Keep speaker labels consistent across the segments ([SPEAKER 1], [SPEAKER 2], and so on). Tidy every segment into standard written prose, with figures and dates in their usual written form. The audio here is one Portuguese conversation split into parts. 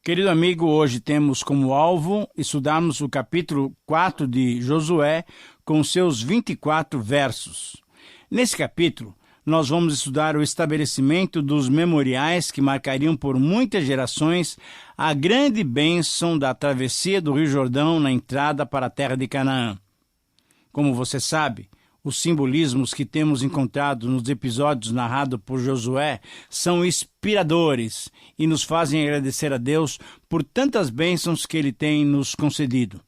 [SPEAKER 1] Querido amigo, hoje temos como alvo estudarmos o capítulo 4 de Josué com seus 24 versos. Nesse capítulo, nós vamos estudar o estabelecimento dos memoriais que marcariam por muitas gerações a grande bênção da travessia do Rio Jordão na entrada para a terra de Canaã. Como você sabe, os simbolismos que temos encontrado nos episódios narrados por Josué são inspiradores e nos fazem agradecer a Deus por tantas bênçãos que Ele tem nos concedido.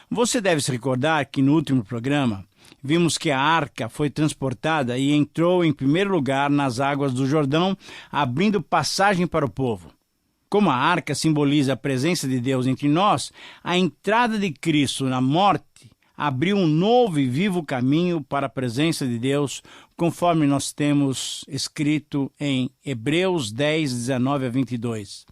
[SPEAKER 1] Você deve se recordar que no último programa vimos que a arca foi transportada e entrou em primeiro lugar nas águas do Jordão, abrindo passagem para o povo. Como a arca simboliza a presença de Deus entre nós, a entrada de Cristo na morte abriu um novo e vivo caminho para a presença de Deus, conforme nós temos escrito em Hebreus 10, 19 a 22.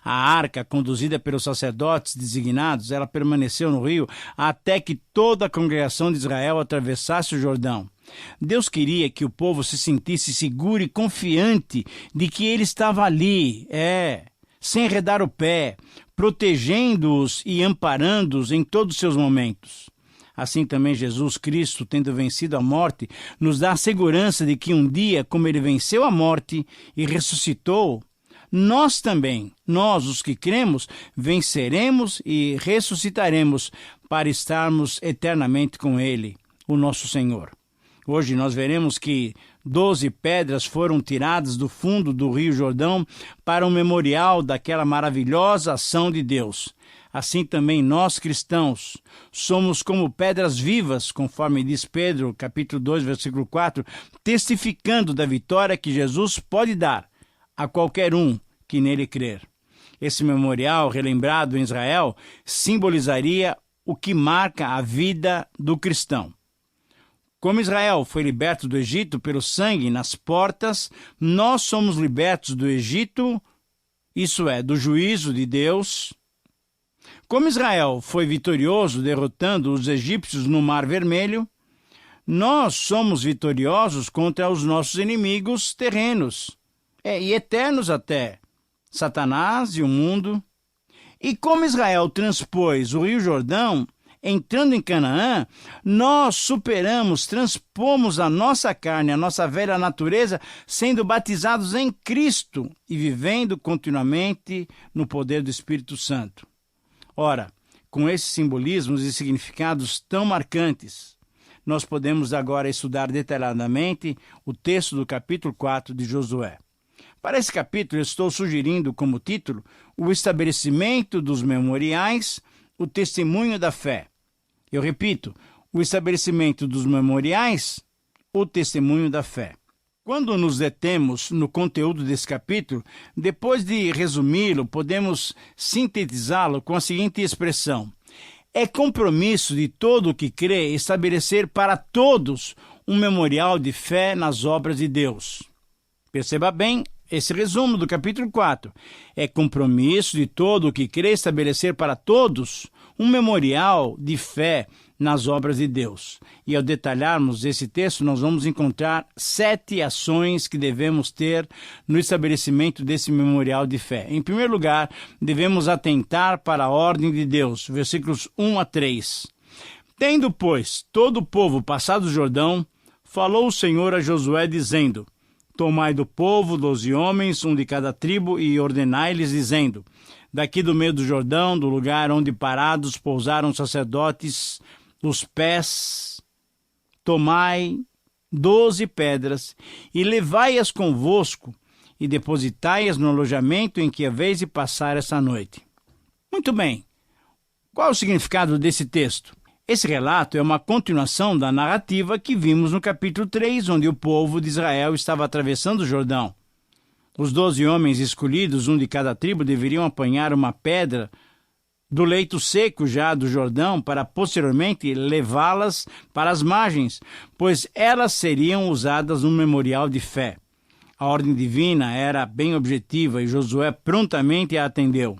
[SPEAKER 1] A arca, conduzida pelos sacerdotes designados, ela permaneceu no rio até que toda a congregação de Israel atravessasse o Jordão. Deus queria que o povo se sentisse seguro e confiante de que ele estava ali, sem arredar o pé, protegendo-os e amparando-os em todos os seus momentos. Assim também Jesus Cristo, tendo vencido a morte, nos dá a segurança de que um dia, como ele venceu a morte e ressuscitou, nós também, nós os que cremos, venceremos e ressuscitaremos para estarmos eternamente com ele, o nosso Senhor. Hoje nós veremos que 12 pedras foram tiradas do fundo do Rio Jordão para um memorial daquela maravilhosa ação de Deus. Assim também nós cristãos somos como pedras vivas, conforme diz Pedro, capítulo 2, versículo 4, testificando da vitória que Jesus pode dar a qualquer um que nele crer. Esse memorial, relembrado em Israel, simbolizaria o que marca a vida do cristão. Como Israel foi liberto do Egito pelo sangue nas portas, nós somos libertos do Egito, isso é, do juízo de Deus. Como Israel foi vitorioso derrotando os egípcios no Mar Vermelho, nós somos vitoriosos contra os nossos inimigos terrenos, e eternos até, Satanás e o mundo. E como Israel transpôs o Rio Jordão, entrando em Canaã, nós transpomos a nossa carne, a nossa velha natureza, sendo batizados em Cristo e vivendo continuamente no poder do Espírito Santo. Ora, com esses simbolismos e significados tão marcantes, nós podemos agora estudar detalhadamente o texto do capítulo 4 de Josué. Para esse capítulo, eu estou sugerindo como título o estabelecimento dos memoriais, o testemunho da fé. Eu repito, o estabelecimento dos memoriais, o testemunho da fé. Quando nos detemos no conteúdo desse capítulo, depois de resumi-lo, podemos sintetizá-lo com a seguinte expressão: é compromisso de todo o que crê estabelecer para todos um memorial de fé nas obras de Deus. Perceba bem esse resumo do capítulo 4. É compromisso de todo o que crê estabelecer para todos um memorial de fé nas obras de Deus. E ao detalharmos esse texto, nós vamos encontrar 7 ações que devemos ter no estabelecimento desse memorial de fé. Em primeiro lugar, devemos atentar para a ordem de Deus, versículos 1 a 3. Tendo, pois, todo o povo passado o Jordão, falou o Senhor a Josué, dizendo: tomai do povo 12 homens, um de cada tribo, e ordenai-lhes, dizendo: daqui do meio do Jordão, do lugar onde parados pousaram os sacerdotes, os pés, tomai 12 pedras, e levai-as convosco, e depositai-as no alojamento em que haveis de passar essa noite. Muito bem. Qual é o significado desse texto? Esse relato é uma continuação da narrativa que vimos no capítulo 3, onde o povo de Israel estava atravessando o Jordão. Os 12 homens escolhidos, um de cada tribo, deveriam apanhar uma pedra do leito seco já do Jordão para posteriormente levá-las para as margens, pois elas seriam usadas no memorial de fé. A ordem divina era bem objetiva e Josué prontamente a atendeu.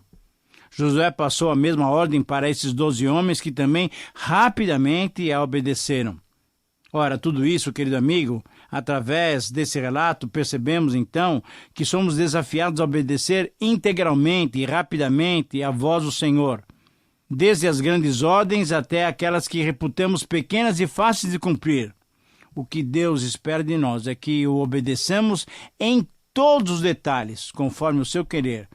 [SPEAKER 1] Josué passou a mesma ordem para esses 12 homens que também rapidamente a obedeceram. Ora, tudo isso, querido amigo, Através desse relato, percebemos então que somos desafiados a obedecer integralmente e rapidamente à voz do Senhor, desde as grandes ordens até aquelas que reputamos pequenas e fáceis de cumprir. O que Deus espera de nós é que o obedeçamos em todos os detalhes, conforme o seu querer.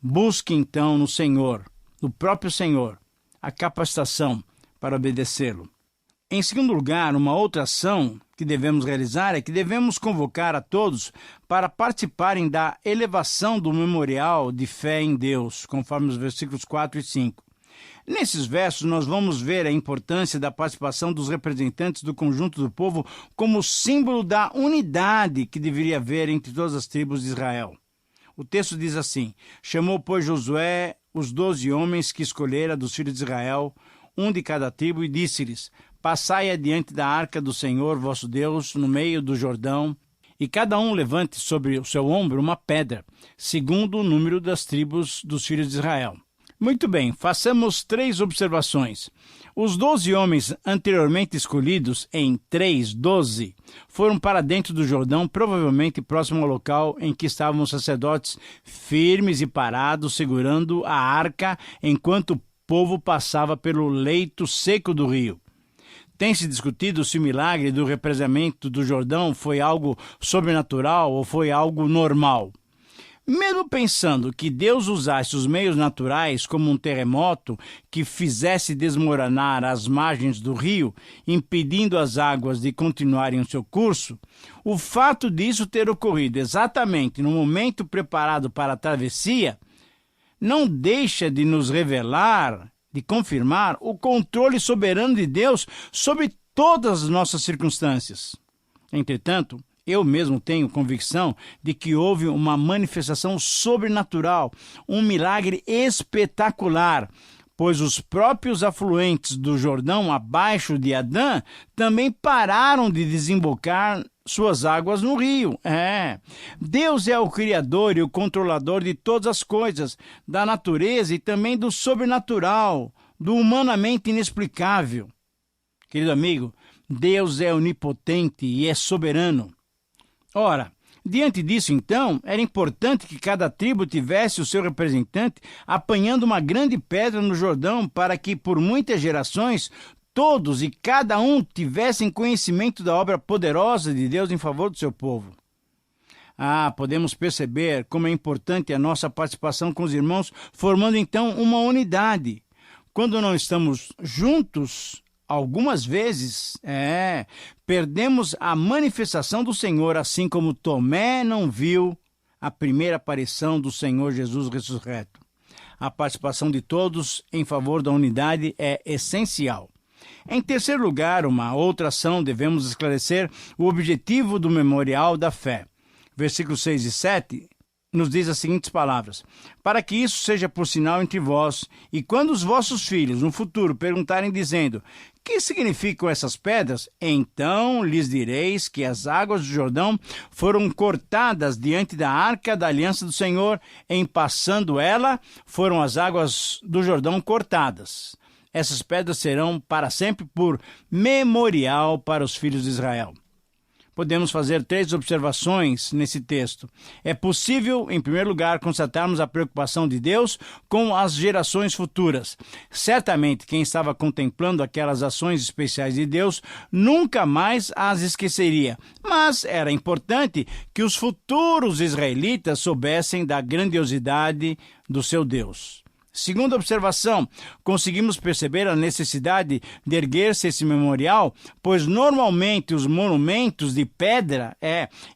[SPEAKER 1] Busque então no Senhor, no próprio Senhor, a capacitação para obedecê-lo. Em segundo lugar, uma outra ação que devemos realizar é que devemos convocar a todos para participarem da elevação do memorial de fé em Deus, conforme os versículos 4 e 5. Nesses versos, nós vamos ver a importância da participação dos representantes do conjunto do povo como símbolo da unidade que deveria haver entre todas as tribos de Israel. O texto diz assim: chamou, pois, Josué os 12 homens que escolhera dos filhos de Israel, um de cada tribo, e disse-lhes: passai adiante da arca do Senhor vosso Deus, no meio do Jordão, e cada um levante sobre o seu ombro uma pedra, segundo o número das tribos dos filhos de Israel. Muito bem, façamos 3 observações. Os 12 homens anteriormente escolhidos em 3:12 foram para dentro do Jordão, provavelmente próximo ao local em que estavam os sacerdotes firmes e parados, segurando a arca enquanto o povo passava pelo leito seco do rio. Tem-se discutido se o milagre do represamento do Jordão foi algo sobrenatural ou foi algo normal. Mesmo pensando que Deus usasse os meios naturais, como um terremoto que fizesse desmoronar as margens do rio, impedindo as águas de continuarem o seu curso, o fato disso ter ocorrido exatamente no momento preparado para a travessia não deixa de nos revelar, de confirmar o controle soberano de Deus sobre todas as nossas circunstâncias. Entretanto, eu mesmo tenho convicção de que houve uma manifestação sobrenatural, um milagre espetacular, pois os próprios afluentes do Jordão abaixo de Adã também pararam de desembocar suas águas no rio. Deus é o Criador e o controlador de todas as coisas, da natureza e também do sobrenatural, do humanamente inexplicável. Querido amigo, Deus é onipotente e é soberano. Ora, diante disso, então, era importante que cada tribo tivesse o seu representante apanhando uma grande pedra no Jordão para que, por muitas gerações, todos e cada um tivessem conhecimento da obra poderosa de Deus em favor do seu povo. Podemos perceber como é importante a nossa participação com os irmãos, formando então uma unidade. Quando não estamos juntos, algumas vezes, perdemos a manifestação do Senhor, assim como Tomé não viu a primeira aparição do Senhor Jesus ressurreto. A participação de todos em favor da unidade é essencial. Em terceiro lugar, uma outra ação, devemos esclarecer o objetivo do memorial da fé. Versículos 6 e 7 nos diz as seguintes palavras: para que isso seja por sinal entre vós, e quando os vossos filhos no futuro perguntarem dizendo: que significam essas pedras? Então lhes direis que as águas do Jordão foram cortadas diante da arca da aliança do Senhor, em passando ela, foram as águas do Jordão cortadas. Essas pedras serão para sempre por memorial para os filhos de Israel. Podemos fazer 3 observações nesse texto. É possível, em primeiro lugar, constatarmos a preocupação de Deus com as gerações futuras. Certamente, quem estava contemplando aquelas ações especiais de Deus nunca mais as esqueceria. Mas era importante que os futuros israelitas soubessem da grandiosidade do seu Deus. Segunda observação, conseguimos perceber a necessidade de erguer-se esse memorial, pois normalmente os monumentos de pedra,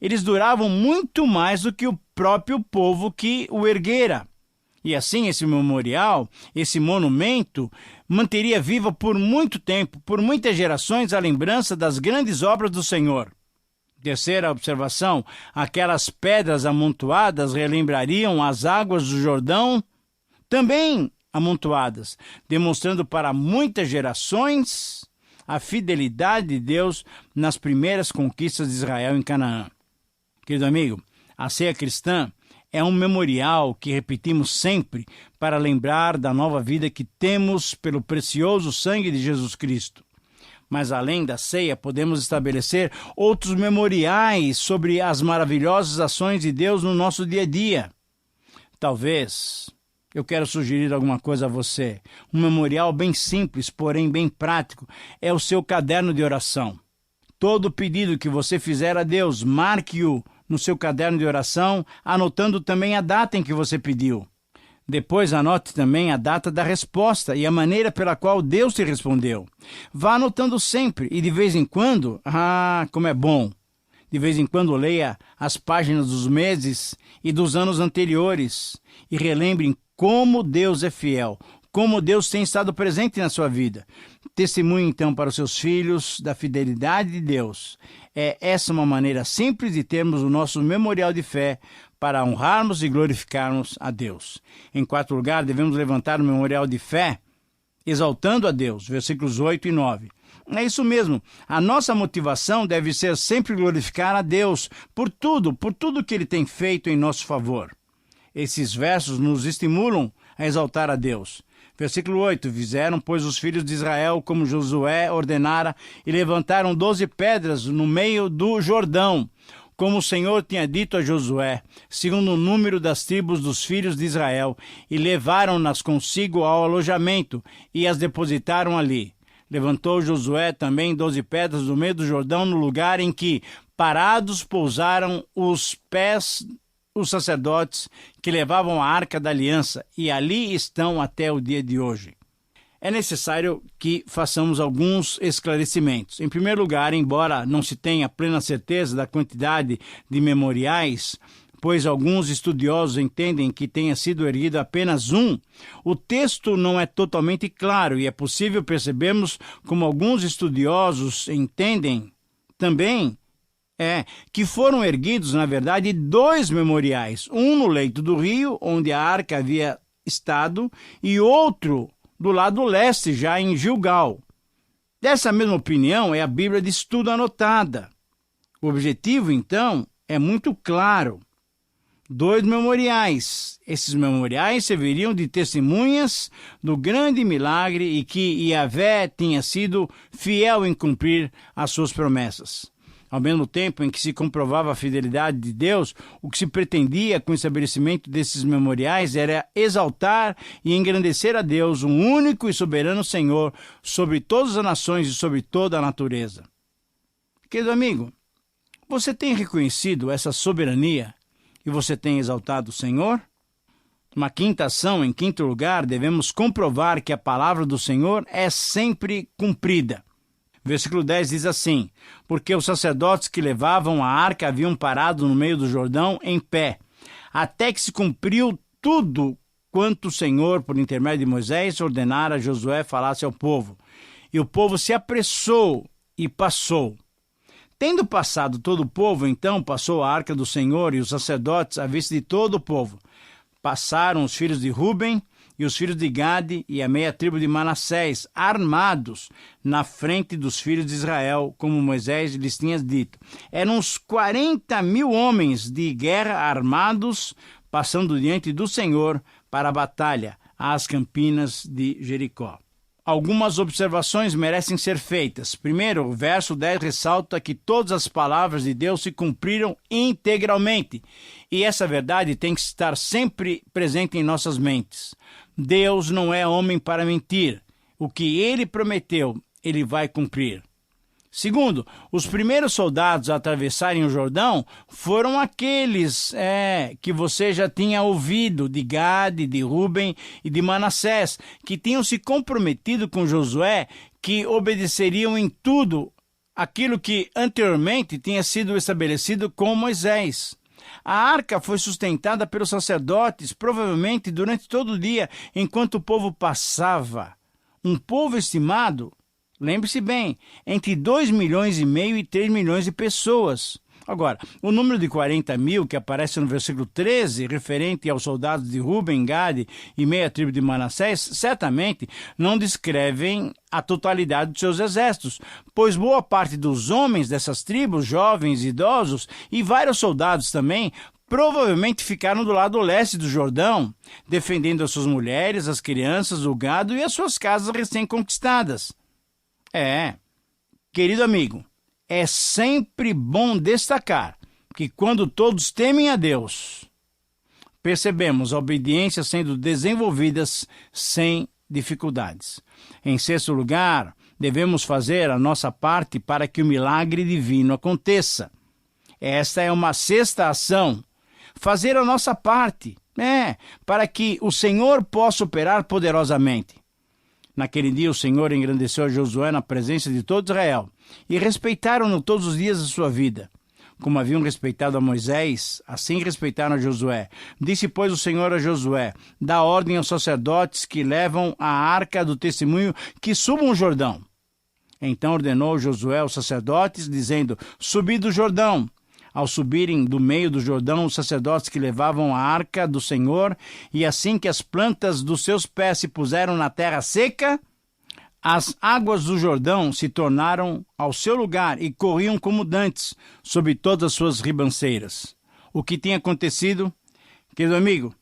[SPEAKER 1] eles duravam muito mais do que o próprio povo que o erguera. E assim esse memorial, esse monumento, manteria viva por muito tempo, por muitas gerações, a lembrança das grandes obras do Senhor. Terceira observação, aquelas pedras amontoadas relembrariam as águas do Jordão, também amontoadas, demonstrando para muitas gerações a fidelidade de Deus nas primeiras conquistas de Israel em Canaã. Querido amigo, a ceia cristã é um memorial que repetimos sempre para lembrar da nova vida que temos pelo precioso sangue de Jesus Cristo. Mas além da ceia, podemos estabelecer outros memoriais sobre as maravilhosas ações de Deus no nosso dia a dia. Talvez eu quero sugerir alguma coisa a você. Um memorial bem simples, porém bem prático, é o seu caderno de oração. Todo pedido que você fizer a Deus, marque-o no seu caderno de oração, anotando também a data em que você pediu. Depois anote também a data da resposta e a maneira pela qual Deus te respondeu. Vá anotando sempre e de vez em quando, como é bom! De vez em quando leia as páginas dos meses e dos anos anteriores e relembre como Deus é fiel, como Deus tem estado presente na sua vida. Testemunhe então para os seus filhos da fidelidade de Deus. É essa uma maneira simples de termos o nosso memorial de fé para honrarmos e glorificarmos a Deus. Em quarto lugar, devemos levantar o memorial de fé, exaltando a Deus, versículos 8 e 9. É isso mesmo, a nossa motivação deve ser sempre glorificar a Deus por tudo que Ele tem feito em nosso favor. Esses versos nos estimulam a exaltar a Deus. Versículo 8, fizeram, pois, os filhos de Israel como Josué ordenara e levantaram 12 pedras no meio do Jordão, como o Senhor tinha dito a Josué, segundo o número das tribos dos filhos de Israel, e levaram-nas consigo ao alojamento e as depositaram ali. Levantou Josué também 12 pedras no meio do Jordão, no lugar em que parados pousaram os pés os sacerdotes que levavam a arca da aliança, e ali estão até o dia de hoje. É necessário que façamos alguns esclarecimentos. Em primeiro lugar, embora não se tenha plena certeza da quantidade de memoriais, pois alguns estudiosos entendem que tenha sido erguido apenas um, o texto não é totalmente claro e é possível percebermos como alguns estudiosos entendem também que foram erguidos, na verdade, 2 memoriais, um no leito do rio, onde a arca havia estado, e outro do lado leste, já em Gilgal. Dessa mesma opinião é a Bíblia de Estudo anotada. O objetivo, então, é muito claro. 2 memoriais. Esses memoriais serviriam de testemunhas do grande milagre e que Yahvé tinha sido fiel em cumprir as suas promessas. Ao mesmo tempo em que se comprovava a fidelidade de Deus, o que se pretendia com o estabelecimento desses memoriais era exaltar e engrandecer a Deus, um único e soberano Senhor, sobre todas as nações e sobre toda a natureza. Querido amigo, você tem reconhecido essa soberania e você tem exaltado o Senhor? Uma quinta ação, em quinto lugar, devemos comprovar que a palavra do Senhor é sempre cumprida. Versículo 10 diz assim, porque os sacerdotes que levavam a arca haviam parado no meio do Jordão em pé, até que se cumpriu tudo quanto o Senhor, por intermédio de Moisés, ordenara a Josué falasse ao povo. E o povo se apressou e passou. Tendo passado todo o povo, então passou a arca do Senhor e os sacerdotes à vista de todo o povo. Passaram os filhos de Ruben e os filhos de Gade e a meia tribo de Manassés, armados na frente dos filhos de Israel, como Moisés lhes tinha dito. Eram uns 40.000 homens de guerra armados, passando diante do Senhor para a batalha, às campinas de Jericó. Algumas observações merecem ser feitas. Primeiro, o verso 10 ressalta que todas as palavras de Deus se cumpriram integralmente. E essa verdade tem que estar sempre presente em nossas mentes. Deus não é homem para mentir. O que Ele prometeu, Ele vai cumprir. Segundo, os primeiros soldados a atravessarem o Jordão foram aqueles que você já tinha ouvido, de Gade, de Ruben e de Manassés, que tinham se comprometido com Josué, que obedeceriam em tudo aquilo que anteriormente tinha sido estabelecido com Moisés. A arca foi sustentada pelos sacerdotes, provavelmente durante todo o dia, enquanto o povo passava. Um povo estimado, lembre-se bem, entre 2,5 milhões e 3 milhões de pessoas. Agora, o número de 40.000 que aparece no versículo 13, referente aos soldados de Ruben, Gade e meia tribo de Manassés, certamente não descrevem a totalidade dos seus exércitos, pois boa parte dos homens dessas tribos, jovens, idosos e vários soldados também, provavelmente ficaram do lado leste do Jordão, defendendo as suas mulheres, as crianças, o gado e as suas casas recém-conquistadas. Querido amigo, é sempre bom destacar que quando todos temem a Deus, percebemos a obediência sendo desenvolvidas sem dificuldades. Em sexto lugar, devemos fazer a nossa parte para que o milagre divino aconteça. Esta é uma sexta ação. Fazer a nossa parte, para que o Senhor possa operar poderosamente. Naquele dia o Senhor engrandeceu a Josué na presença de todo Israel, e respeitaram-no todos os dias da sua vida. Como haviam respeitado a Moisés, assim respeitaram a Josué. Disse, pois, o Senhor a Josué: dá ordem aos sacerdotes que levam a arca do testemunho que subam o Jordão. Então ordenou Josué aos sacerdotes, dizendo: subi do Jordão. Ao subirem do meio do Jordão, os sacerdotes que levavam a arca do Senhor, e assim que as plantas dos seus pés se puseram na terra seca, as águas do Jordão se tornaram ao seu lugar e corriam como dantes sobre todas as suas ribanceiras. O que tinha acontecido? Querido amigo,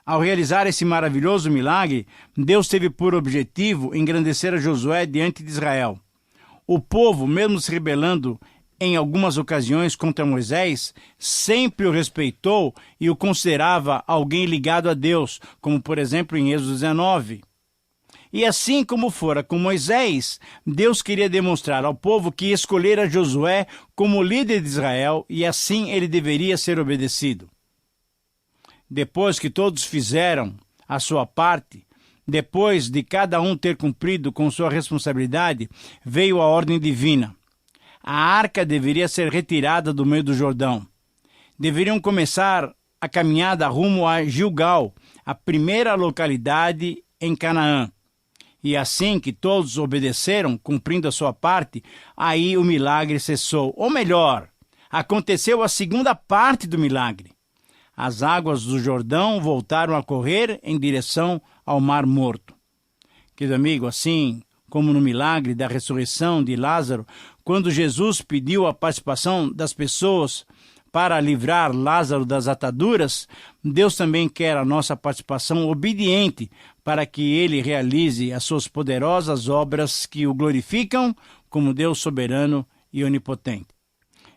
[SPEAKER 1] ao realizar esse maravilhoso milagre, Deus teve por objetivo engrandecer a Josué diante de Israel. O povo, mesmo se rebelando em algumas ocasiões contra Moisés, sempre o respeitou e o considerava alguém ligado a Deus, como por exemplo em Êxodo 19. E assim como fora com Moisés, Deus queria demonstrar ao povo que escolhera Josué como líder de Israel e assim ele deveria ser obedecido. Depois que todos fizeram a sua parte, depois de cada um ter cumprido com sua responsabilidade, veio a ordem divina. A arca deveria ser retirada do meio do Jordão. Deveriam começar a caminhada rumo a Gilgal, a primeira localidade em Canaã. E assim que todos obedeceram, cumprindo a sua parte, aí o milagre cessou. Ou melhor, aconteceu a segunda parte do milagre. As águas do Jordão voltaram a correr em direção ao Mar Morto. Querido amigo, assim como no milagre da ressurreição de Lázaro, quando Jesus pediu a participação das pessoas para livrar Lázaro das ataduras, Deus também quer a nossa participação obediente para que ele realize as suas poderosas obras que o glorificam como Deus soberano e onipotente.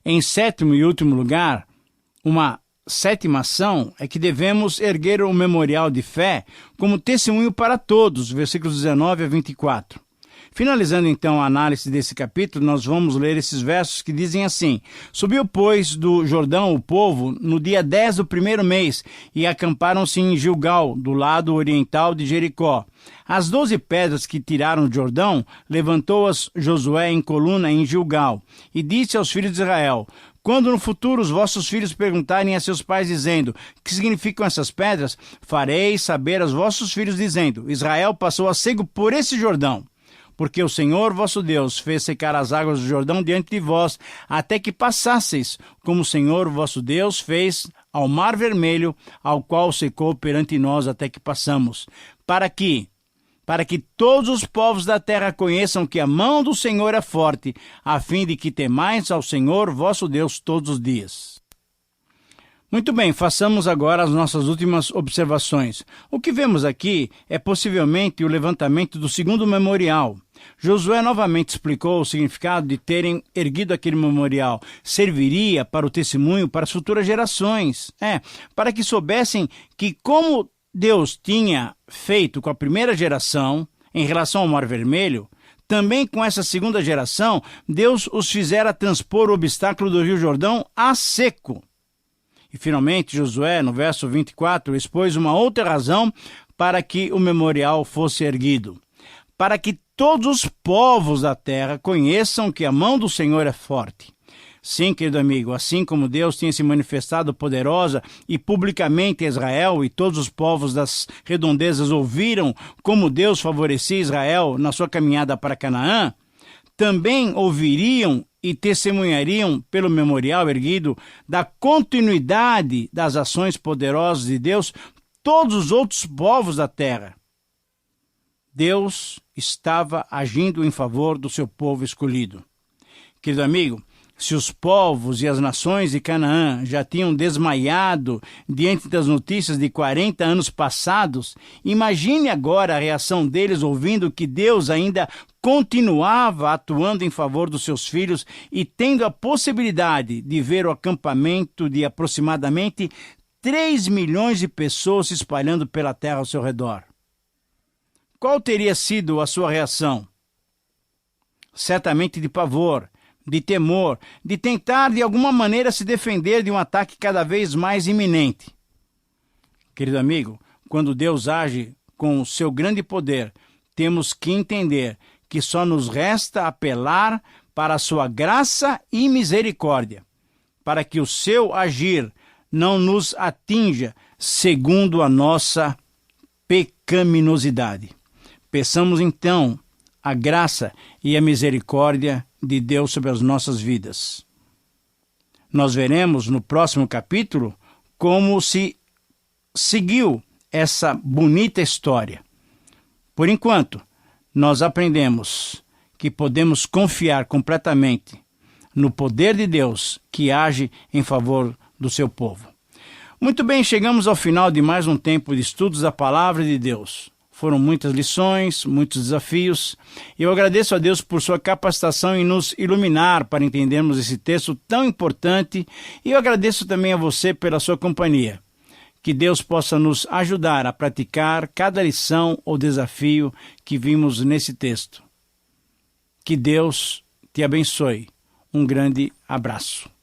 [SPEAKER 1] Em sétimo e último lugar, uma sétima ação é que devemos erguer um memorial de fé como testemunho para todos, versículos 19 a 24. Finalizando então a análise desse capítulo, nós vamos ler esses versos que dizem assim: subiu, pois, do Jordão o povo no dia 10 do primeiro mês e acamparam-se em Gilgal, do lado oriental de Jericó. As 12 pedras que tiraram do Jordão, levantou-as Josué em coluna em Gilgal, e disse aos filhos de Israel: quando no futuro os vossos filhos perguntarem a seus pais, dizendo: que significam essas pedras? Fareis saber aos vossos filhos, dizendo: Israel passou a seco por esse Jordão. Porque o Senhor vosso Deus fez secar as águas do Jordão diante de vós, até que passasseis, como o Senhor vosso Deus fez ao Mar Vermelho, ao qual secou perante nós até que passamos. Para que todos os povos da terra conheçam que a mão do Senhor é forte, a fim de que temais ao Senhor vosso Deus todos os dias. Muito bem, façamos agora as nossas últimas observações. O que vemos aqui é possivelmente o levantamento do segundo memorial. Josué novamente explicou o significado de terem erguido aquele memorial. Serviria para o testemunho para as futuras gerações. Para que soubessem que como Deus tinha feito com a primeira geração, em relação ao Mar Vermelho, também com essa segunda geração, Deus os fizera transpor o obstáculo do Rio Jordão a seco. E finalmente Josué, no verso 24, expôs uma outra razão para que o memorial fosse erguido. Para que todos os povos da terra conheçam que a mão do Senhor é forte. Sim, querido amigo, assim como Deus tinha se manifestado poderosa e publicamente a Israel, e todos os povos das redondezas ouviram como Deus favorecia Israel na sua caminhada para Canaã, também ouviriam e testemunhariam pelo memorial erguido da continuidade das ações poderosas de Deus todos os outros povos da terra. Deus estava agindo em favor do seu povo escolhido. Querido amigo, Se os povos e as nações de Canaã já tinham desmaiado diante das notícias de 40 anos passados, imagine agora a reação deles ouvindo que Deus ainda continuava atuando em favor dos seus filhos e tendo a possibilidade de ver o acampamento de aproximadamente 3 milhões de pessoas se espalhando pela terra ao seu redor. Qual teria sido a sua reação? Certamente de pavor, de temor, de tentar de alguma maneira se defender de um ataque cada vez mais iminente. Querido amigo, quando Deus age com o seu grande poder, temos que entender que só nos resta apelar para a sua graça e misericórdia, para que o seu agir não nos atinja segundo a nossa pecaminosidade. Peçamos então a graça e a misericórdia de Deus sobre as nossas vidas. Nós veremos no próximo capítulo como se seguiu essa bonita história. Por enquanto, nós aprendemos que podemos confiar completamente no poder de Deus que age em favor do seu povo. Muito bem, chegamos ao final de mais um tempo de estudos da Palavra de Deus. Foram muitas lições, muitos desafios. Eu agradeço a Deus por sua capacitação em nos iluminar para entendermos esse texto tão importante e eu agradeço também a você pela sua companhia. Que Deus possa nos ajudar a praticar cada lição ou desafio que vimos nesse texto. Que Deus te abençoe. Um grande abraço.